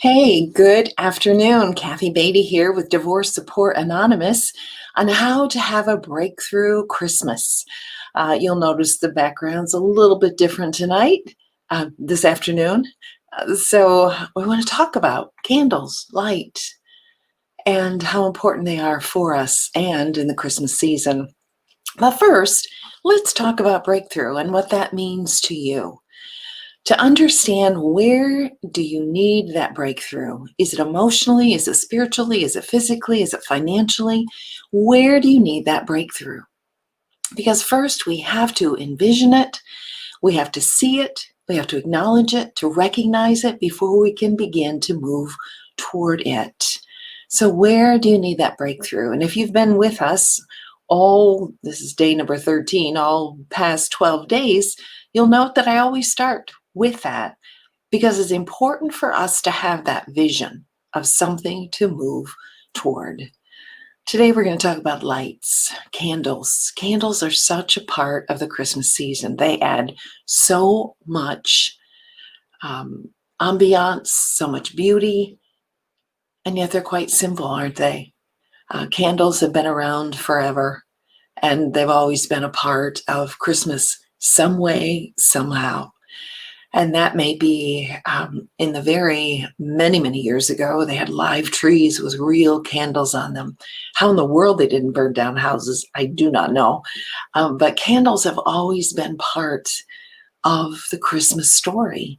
Hey, good afternoon. Kathy Beatty here with Divorce Support Anonymous on how to have a breakthrough Christmas. You'll notice the background's a little bit different tonight, this afternoon. So, we want to talk about candles, light, and how important they are for us and in the Christmas season. But first, let's talk about breakthrough and what that means to you. To understand, where do you need that breakthrough? Is it emotionally? Is it spiritually? Is it physically? Is it financially? Where do you need that breakthrough? Because first we have to envision it, we have to see it, we have to acknowledge it, to recognize it before we can begin to move toward it. So where do you need that breakthrough? And if you've been with us this is day number 13, all past 12 days, you'll note that I always start with that because it's important for us to have that vision of something to move toward. Today we're going to talk about lights, candles. Candles are such a part of the Christmas season. They add so much ambiance, so much beauty, and yet they're quite simple, aren't they? Candles have been around forever, and they've always been a part of Christmas some way, somehow. And that may be in the very many years ago, they had live trees with real candles on them. How in the world they didn't burn down houses, I do not know. But candles have always been part of the Christmas story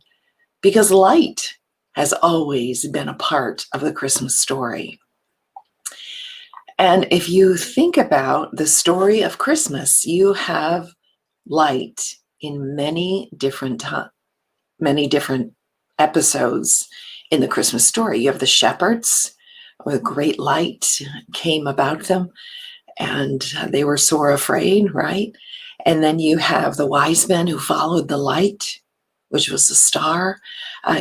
because light has always been a part of the Christmas story. And if you think about the story of Christmas, you have light in many different episodes in the Christmas story. You have the shepherds, with great light came about them, and they were sore afraid, right? And then you have the wise men who followed the light, which was the star.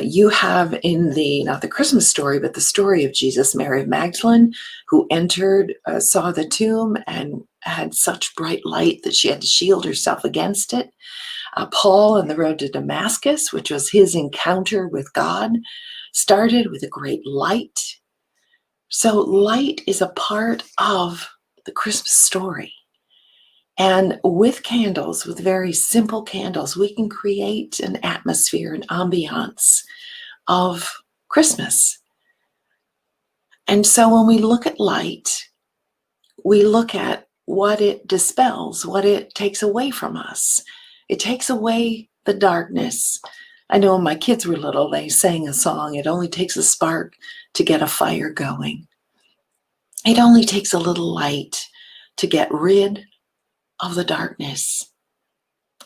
You have in not the Christmas story, but the story of Jesus, Mary of Magdalene, who entered, saw the tomb, and had such bright light that she had to shield herself against it. Paul on the road to Damascus, which was his encounter with God, started with a great light. So light is a part of the Christmas story. And with candles, with very simple candles, we can create an atmosphere, an ambiance of Christmas. And so when we look at light, we look at what it dispels, what it takes away from us. It takes away the darkness. I know when my kids were little, they sang a song, "It only takes a spark to get a fire going." It only takes a little light to get rid of the darkness.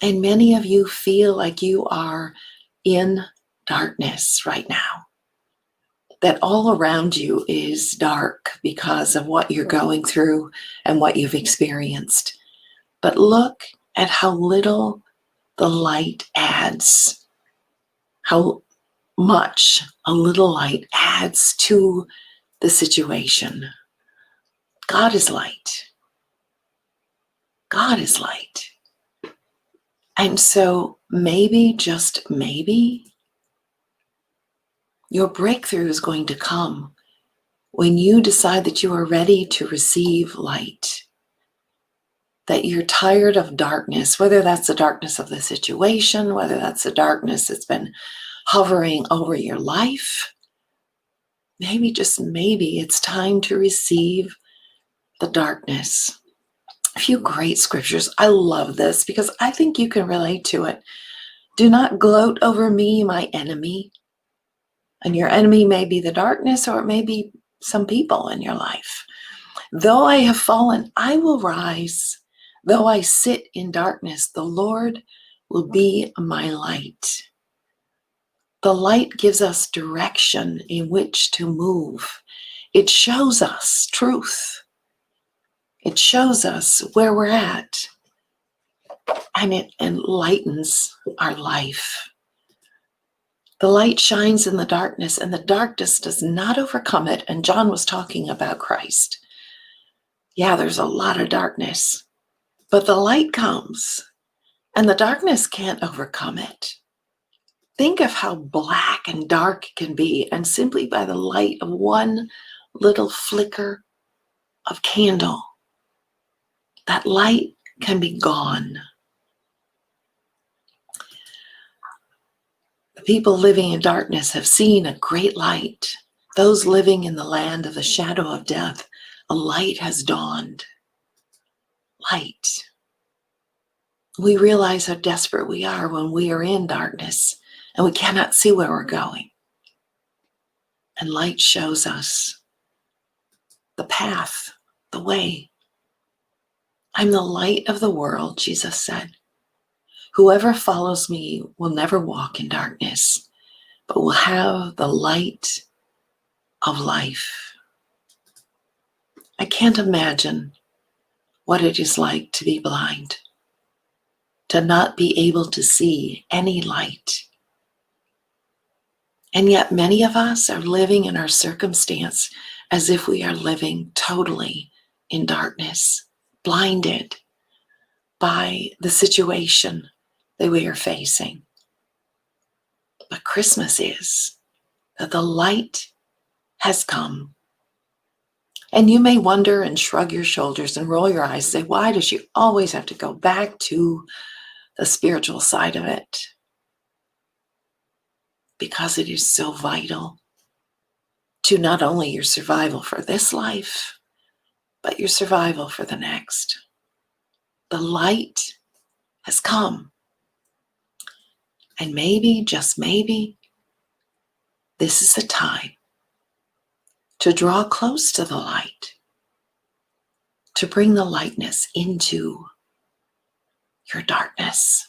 And many of you feel like you are in darkness right now, that all around you is dark because of what you're going through and what you've experienced. But look at how little the light adds, how much a little light adds to the situation. God is light. God is light. And so maybe, just maybe, your breakthrough is going to come when you decide that you are ready to receive light, that you're tired of darkness, whether that's the darkness of the situation, whether that's the darkness that's been hovering over your life. Maybe, just maybe, it's time to receive the darkness. A few great scriptures. I love this because I think you can relate to it. Do not gloat over me, my enemy. And your enemy may be the darkness, or it may be some people in your life. Though I have fallen, I will rise. Though I sit in darkness, the Lord will be my light. The light gives us direction in which to move. It shows us truth. It shows us where we're at. And it enlightens our life. The light shines in the darkness, and the darkness does not overcome it. And John was talking about Christ. Yeah, there's a lot of darkness, but the light comes, and the darkness can't overcome it. Think of how black and dark it can be, and simply by the light of one little flicker of candle, that light can be gone. The people living in darkness have seen a great light. Those living in the land of the shadow of death, a light has dawned. Light. We realize how desperate we are when we are in darkness and we cannot see where we're going. And light shows us the path, the way. I'm the light of the world, Jesus said. Whoever follows me will never walk in darkness, but will have the light of life. I can't imagine what it is like to be blind, to not be able to see any light. And yet many of us are living in our circumstance as if we are living totally in darkness, blinded by the situation that we are facing. But Christmas is that the light has come. And you may wonder and shrug your shoulders and roll your eyes, say, why does she always have to go back to the spiritual side of it? Because it is so vital to not only your survival for this life, but your survival for the next. The light has come. And maybe, just maybe, this is the time to draw close to the light, to bring the lightness into your darkness.